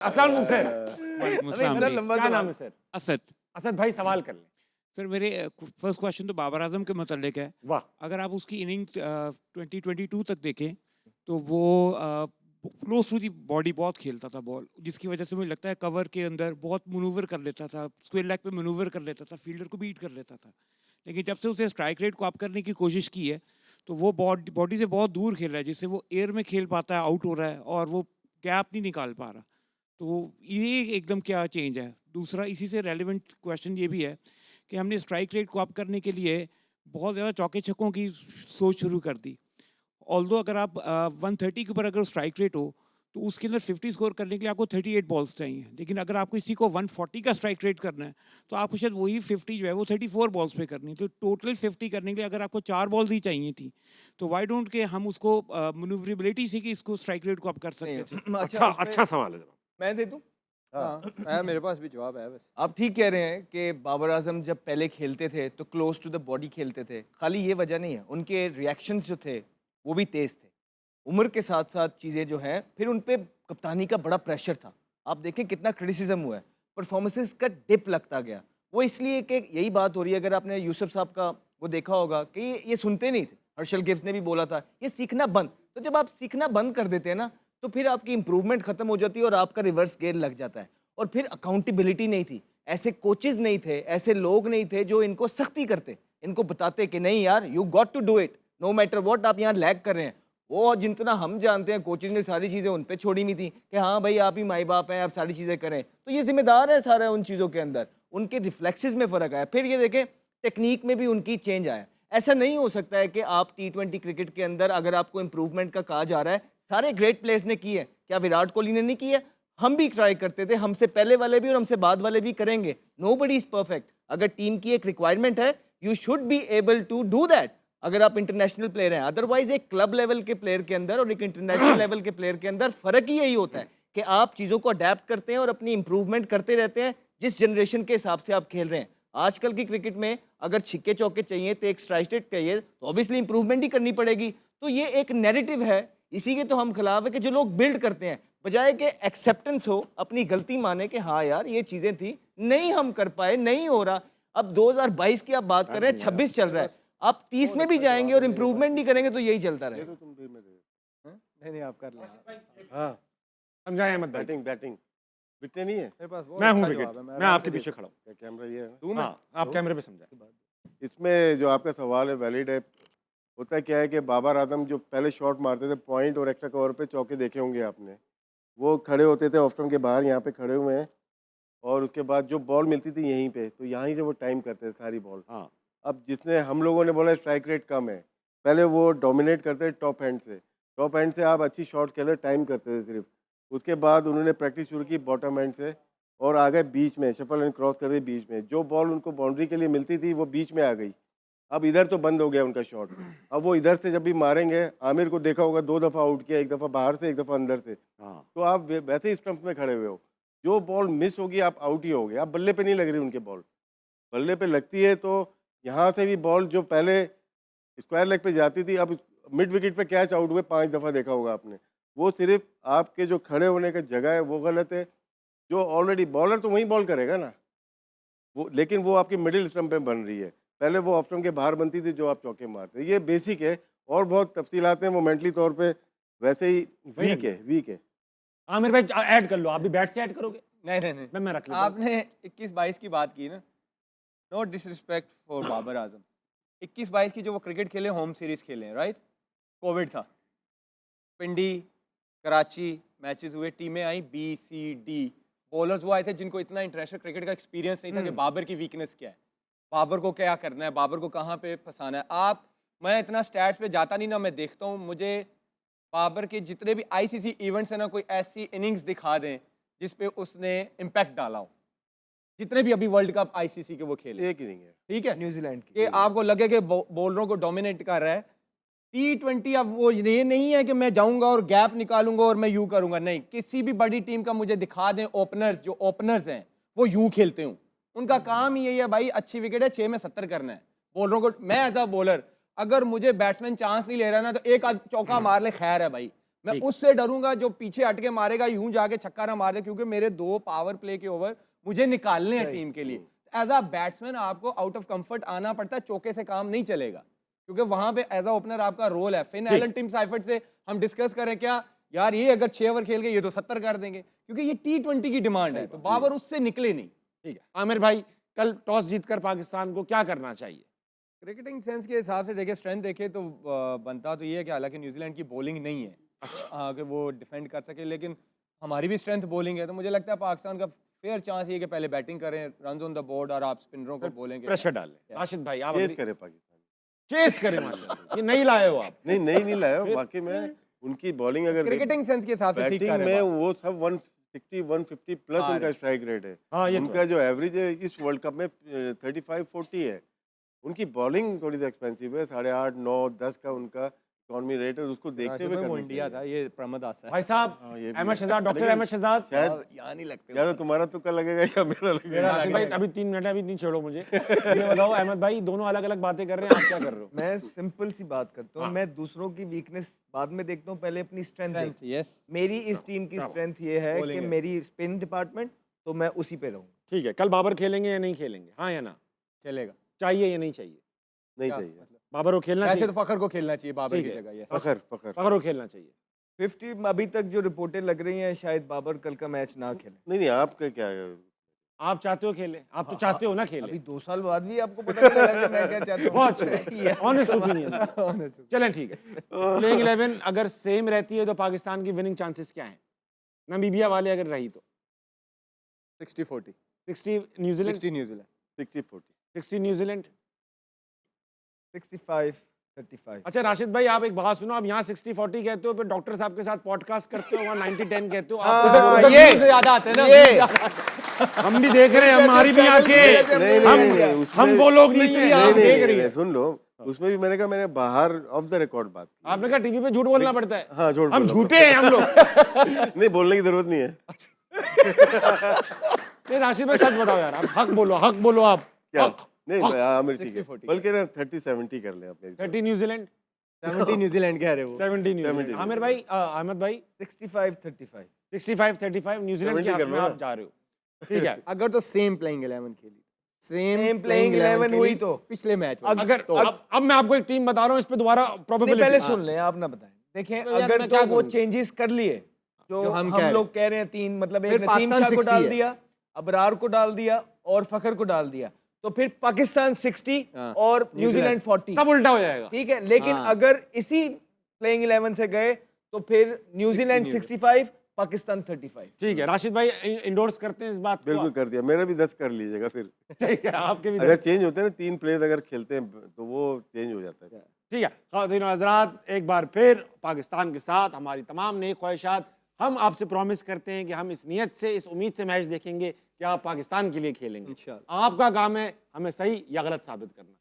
अस्सलाम वालेकुम सर। वालेकुम अरे अस्सलाम इतना जी। लंबा क्या जवाब। नाम है सर? असद असद भाई सवाल कर लें। सर मेरे फर्स्ट क्वेश्चन तो बाबर आजम के मतलब है। वाह। अगर आप उसकी इनिंग 2022 तक देखें तो वो क्लोज टू दी बॉडी बहुत खेलता था बॉल, जिसकी वजह से मुझे लगता है कवर के अंदर बहुत मनूवर कर लेता था, स्क्वायर लेग पे मनूवर कर लेता था, फील्डर को बीट कर लेता था। लेकिन जब से उसने स्ट्राइक रेट को अप करने की कोशिश की है तो वो बॉडी से बहुत दूर खेल रहा है, जिससे वो एयर में खेल पाता है, आउट हो रहा है और वो गैप नहीं निकाल पा रहा। तो ये एकदम क्या चेंज है। दूसरा इसी से रेलिवेंट क्वेश्चन ये भी है कि हमने स्ट्राइक रेट को अप करने के लिए बहुत ज़्यादा चौके छक्कों की सोच शुरू कर दी। ऑल्दो अगर आप 130 के ऊपर अगर स्ट्राइक रेट हो तो उसके अंदर 50 स्कोर करने के लिए आपको 38 बॉल्स चाहिए, लेकिन अगर आपको इसी को 140 का स्ट्राइक रेट करना है तो आपको शायद वही 50 जो है वो 34 बॉल्स पे करनी है। तो टोटल 50 करने के लिए अगर आपको 4 बॉल्स ही चाहिए थी तो वाई डोंट के हम उसको मनूवरेबिलिटी से कि इसको स्ट्राइक रेट को अप कर सकते थे। नहीं, अच्छा उसमें अच्छा सवाल है जनाब। मैं दे दूं। हाँ, मेरे पास भी जवाब है बस। आप ठीक कह रहे हैं कि बाबर आजम जब पहले खेलते थे तो क्लोज टू द बॉडी खेलते थे। खाली ये वजह नहीं है, उनके रिएक्शंस जो थे वो भी तेज़ थे। उम्र के साथ साथ चीज़ें जो हैं, फिर उन पे कप्तानी का बड़ा प्रेशर था। आप देखें कितना क्रिटिसिज्म हुआ है, परफॉर्मेंसेस का डिप लगता गया। वो इसलिए कि यही बात हो रही है, अगर आपने यूसुफ साहब का वो देखा होगा कि ये सुनते नहीं थे। हर्षल गिब्स ने भी बोला था ये सीखना बंद। तो जब आप सीखना बंद कर देते हैं ना तो फिर आपकी इंप्रूवमेंट खत्म हो जाती है और आपका रिवर्स गेयर लग जाता है। और फिर अकाउंटेबिलिटी नहीं थी, ऐसे कोचेस नहीं थे, ऐसे लोग नहीं थे जो इनको सख्ती करते, इनको बताते कि नहीं यार you got to do it no matter what, आप यहाँ लैग कर रहे हैं। वो जितना हम जानते हैं कोचेस ने सारी चीज़ें उन पे छोड़ी हुई थी कि हाँ भाई आप ही माई बाप हैं, आप सारी चीज़ें करें। तो ये जिम्मेदार है सारा उन चीज़ों के अंदर। उनके रिफ्लेक्सेस में फ़र्क आया। फिर ये देखें टेक्निक में भी उनकी चेंज आया। ऐसा नहीं हो सकता है कि आप T20 क्रिकेट के अंदर अगर आपको इंप्रूवमेंट का कहा जा रहा है, सारे ग्रेट प्लेयर्स ने की है, क्या विराट कोहली ने नहीं की है? हम भी ट्राई करते थे, हमसे पहले वाले भी और हमसे बाद वाले भी करेंगे। Nobody is perfect. अगर टीम की एक रिक्वायरमेंट है you should be able to do that, अगर आप इंटरनेशनल प्लेयर हैं। अदरवाइज एक क्लब लेवल के प्लेयर के अंदर और एक इंटरनेशनल लेवल के प्लेयर के अंदर फ़र्क ही यही होता है कि आप चीज़ों को अडेप्ट करते हैं और अपनी इंप्रूवमेंट करते रहते हैं जिस जनरेशन के हिसाब से आप खेल रहे हैं। आजकल की क्रिकेट में अगर छिक्के चौके चाहिए तो एक स्ट्राइक रेट चाहिए तो ऑब्वियसली इंप्रूवमेंट ही करनी पड़ेगी। तो ये एक नैरेटिव है, इसी के तो हम खिलाफ है कि जो लोग बिल्ड करते हैं बजाय कि एक्सेप्टेंस हो, अपनी गलती माने कि हाँ यार ये चीज़ें थी, नहीं हम कर पाए, नहीं हो रहा। अब 2022 की आप बात कर रहे हैं, 26 चल रहा है, आप 30 में भी जाएंगे और इंप्रूवमेंट नहीं करेंगे तो यही चलता रहेगा। नहीं आप कर लें। हाँ, समझाएं अहमद भाई। बैटिंग बैटिंग विकटे नहीं है। मेरे पास बहुत मैं हूँ अच्छा विकेट, जवाब है, मैं आराम आपके से दे पीछे खड़ा हूँ। क्या कैमरा ये है ना? दूँ मैं? हाँ, आप कैमरे पे समझाएं। इसमें जो आपका सवाल है वैलिड है। होता क्या है कि बाबर आजम जो पहले शॉट मारते थे पॉइंट और एक्स्ट्रा कवर पे चौके देखे होंगे आपने, वो खड़े होते थे ऑफ स्टंप के बाहर, यहाँ पे खड़े हुए हैं, और उसके बाद जो बॉल मिलती थी यहीं पे, तो यहीं से वो टाइम करते थे सारी बॉल। हाँ। अब जिसने हम लोगों ने बोला स्ट्राइक रेट कम है, पहले वो डोमिनेट करते थे टॉप हैंड से। टॉप हैंड से आप अच्छी शॉट खेले टाइम करते थे सिर्फ। उसके बाद उन्होंने प्रैक्टिस शुरू की बॉटम हैंड से और आ गए बीच में, शफल एंड क्रॉस कर दी बीच में। जो बॉल उनको बाउंड्री के लिए मिलती थी वो बीच में आ गई। अब इधर तो बंद हो गया उनका शॉट। अब वो इधर से जब भी मारेंगे, आमिर को देखा होगा 2 दफ़ा आउट किया, 1 दफ़ा बाहर से, 1 दफ़ा अंदर से। हाँ। तो आप वैसे ही स्टंप में खड़े हुए हो, जो बॉल मिस होगी आप आउट ही होगे। आप बल्ले पे नहीं लग रही उनके बॉल, बल्ले पे लगती है तो यहाँ से भी बॉल जो पहले स्क्वायर लेग पे जाती थी, अब मिड विकेट पे कैच आउट हुए 5 दफ़ा देखा होगा आपने। वो सिर्फ आपके जो खड़े होने का जगह है वो गलत है। जो ऑलरेडी बॉलर तो वहीं बॉल करेगा ना वो, लेकिन वो आपकी मिडिल स्टंप पे बन रही है। पहले वो ऑफ स्टंप के बाहर बनती थी जो आप चौके मारते। ये बेसिक है और बहुत तफसीलात हैं, वो मेंटली तौर पे वैसे ही वीक है। आमिर भाई ऐड कर लो, आप भी बैट से ऐड करोगे? नहीं नहीं नहीं, मैं रख लेता हूँ। आपने 21-22 की बात की ना, no disrespect for Babar Azam. 21-22 की जो वो क्रिकेट खेले, होम सीरीज खेले हैं, राइट? कोविड था, पिंडी कराची मैचेस हुए, टीमें आई B, C, D, बॉलर्स वो आए थे जिनको इतना इंटरनेशनल क्रिकेट का एक्सपीरियंस नहीं था कि बाबर की वीकनेस क्या है, बाबर को क्या करना है, बाबर को कहाँ पे फंसाना है। मैं इतना स्टैट्स पे जाता नहीं ना, मैं देखता हूँ, मुझे बाबर के जितने भी ICC इवेंट्स हैं ना, कोई ऐसी इनिंग्स दिखा दें जिस पे उसने इम्पैक्ट डाला हो। जितने भी अभी वर्ल्ड कप ICC के वो खेले, एक इनिंग है ठीक है, न्यूजीलैंड की कि आपको लगे कि बॉलरों को डोमिनेट कर रहा है। T20 अब वो ये नहीं है कि मैं जाऊंगा और गैप निकालूंगा और मैं यूं करूंगा, नहीं। किसी भी बड़ी टीम का मुझे दिखा दें ओपनर्स, जो ओपनर्स हैं वो यूं खेलते हूं, उनका काम ही यही है भाई, अच्छी विकेट है 6 में 70 करना है बॉलरों को। मैं एज अ बॉलर अगर मुझे बैट्समैन चांस नहीं ले रहा ना तो एक आध चौका मार ले, खैर है भाई। मैं ठीक। उससे डरूंगा जो पीछे हट के मारेगा, यूं जाके छक्का ना मार दे, क्योंकि मेरे 2 पावर प्ले के ओवर मुझे निकालने हैं टीम के लिए। एज अ बैट्समैन आपको आउट ऑफ कंफर्ट आना पड़ता है, चौके से काम नहीं चलेगा, क्योंकि वहां पे एज अ ओपनर आपका रोल है। फिन एलन, टिम साइफर्ट से हम डिस्कस करें क्या यार, ये अगर 6 ओवर खेल गए ये तो 70 कर देंगे, क्योंकि ये T20 की डिमांड है, तो बाबर उससे निकले नहीं। ठीक है आमिर भाई, कल टॉस जीतकर पाकिस्तान को क्या करना चाहिए? क्रिकेटिंग सेंस के हिसाब से देखे, स्ट्रेंथ देखे तो बनता तो ये है कि हालांकि न्यूजीलैंड की बॉलिंग नहीं है अच्छा कि वो डिफेंड कर सके, लेकिन हमारी भी स्ट्रेंथ बॉलिंग है, तो मुझे लगता है पाकिस्तान का फेयर चांस ये कि पहले बैटिंग करें, रन ऑन द बोर्ड, और आप स्पिनरों को बोलेंगे प्रेशर डालें। राशिद भाई आप चेस करे पाकिस्तान, चेस करें माशाल्लाह। ये नहीं लाए हो आप? नहीं लाया वाकई में। उनकी बॉलिंग अगर क्रिकेटिंग सेंस के हिसाब से ठीक बैटिंग कर में रहे हैं। वो सब 160 150 प्लस हाँ, उनका स्ट्राइक रेट है। हाँ, ये तो उनका जो एवरेज है इस वर्ल्ड कप में 35-40 है। उनकी बॉलिंग थोड़ी सी एक्सपेंसिव है, 8.5 9 10 का उनका इकोनॉमी रेट है, उसको देखते राशिद हुए भाई, वो करना इंडिया चाहिए। था, ये प्रमद आसा है। भाई साहब हाँ, ये भी अहमद है। शहजाद, डॉक्टर लेकिन अहमद शहजाद, शायद यहाँ नहीं लगते या तो तुम्हारा तुक्का लगेगा या मेरा लगेगा। राशिद भाई अभी 3 मिनट है, अभी नहीं छेड़ो मुझे। ये बताओ अहमद भाई, दोनों अलग अलग बातें कर रहे हैं, आप क्या कर रहे हो? मैं सिंपल सी बात करता हूँ, हाँ। मैं दूसरों की वीकनेस बाद में देखता हूँ, पहले अपनी स्ट्रेंथ Strength, देखता हूँ। yes। मेरी इस टीम की स्ट्रेंथ ये है Bowling कि है। मेरी स्पिन डिपार्टमेंट, तो मैं उसी पे रहूँ। ठीक है, कल बाबर खेलेंगे या नहीं खेलेंगे, हाँ या ना? चलेगा, चाहिए या नहीं चाहिए? नहीं क्या चाहिए। मतलब? बाबर को खेलना वैसे चाहिए? तो फखर को खेलना चाहिए बाबर ठीक की है। जगह, yes। फखर बाबर को खेलना चाहिए। 50 अभी तक जो रिपोर्टें लग रही हैं, शायद बाबर कल का मैच ना खेले। नहीं आपका क्या है? आप चाहते हो खेले? आप तो चाहते हो ना खेले? अभी 2 साल बाद भी आपको पता नहीं लगा कि मैं क्या चाहता हूँ। बहुत अच्छे, ऑनेस्ट ओपिनियन। चलें ठीक है, प्लेइंग 11 अगर सेम रहती है तो पाकिस्तान की विनिंग चांसेस क्या हैं? नामीबिया वाले अगर रही तो 60-40, 60 न्यूजीलैंड, 60 न्यूजीलैंड। 60-40। 60 न्यूजीलैंड। 65-35। अच्छा राशिद भाई, आप एक बात सुनो, आप यहाँ 60-40 कहते हो, फिर डॉक्टर साहब के साथ पॉडकास्ट करते हो, वहाँ 90-10 कहते हो। आप उधर ये से ज्यादा आते हैं ना, हम भी देख रहे हैं, हमारी भी आंखें, हम वो लोग नहीं तीसरी हैं। आंख देख रही है। सुन लो, उसमें भी मैंने कहा, मैंने बाहर ऑफ द रिकॉर्ड बात की। आपने कहा टीवी पे झूठ बोलना पड़ता है। हाँ, झूठ हम बोलना झूठे हैं हम लोग। नहीं, बोलने की जरूरत नहीं है। नहीं राशिद भाई सच बताओ यार, आप हक बोलो आप। क्या? हक। नहीं आमिर ठीक है, 60-40 बल्कि ना 30-70 कर ले अपने। 30 न्यूजीलैंड, 70 न्यूजीलैंड कह रहे हो। 70 न्यूजीलैंड। 70 आमिर भाई, अहमद भाई 65-35। 65-35 न्यूजीलैंड के 70 हक कर में लो आप ना। जा रहे हो। ठीक है, अगर तो सेम प्लेइंग 11 खेली, Same playing 11 हुई तो पिछले मैच अगर अब मैं आपको एक टीम बता रहा हूँ, इस पे दोबारा नहीं, प्रोबेबिलिटी। पहले सुन ले, आप ना बताएं। देखें, तो यार अगर मैं तो क्या वो करूं? चेंजेस कर लिए जो जो हम हम कह लोग कह रहे हैं, 3 मतलब एक फिर नसीम पाकिस्तान शाह को 60 डाल है। दिया, अबरार को डाल दिया और फखर को डाल दिया, तो फिर पाकिस्तान 60 हाँ। और न्यूजीलैंड 40। सब उल्टा हो जाएगा। ठीक है, लेकिन हाँ। अगर इसी प्लेइंग 11 से गए तो फिर न्यूजीलैंड 65, पाकिस्तान 35। ठीक है, राशिद भाई इंडोर्स करते हैं इस बात को? बिल्कुल कर दिया, मेरा भी 10 कर लीजिएगा फिर। ठीक है, आपके भी अगर चेंज होते हैं ना, 3 प्लेयर्स अगर खेलते हैं तो वो चेंज हो जाता है। ठीक है। ख़वातीन और हज़रात, एक बार फिर पाकिस्तान के साथ हमारी तमाम नई ख्वाहिशात, हम आपसे प्रॉमिस करते हैं कि हम इस नीयत से, इस उम्मीद से मैच देखेंगे कि आप पाकिस्तान के लिए खेलेंगे। इंशाअल्लाह। आपका काम है हमें सही या गलत साबित करना।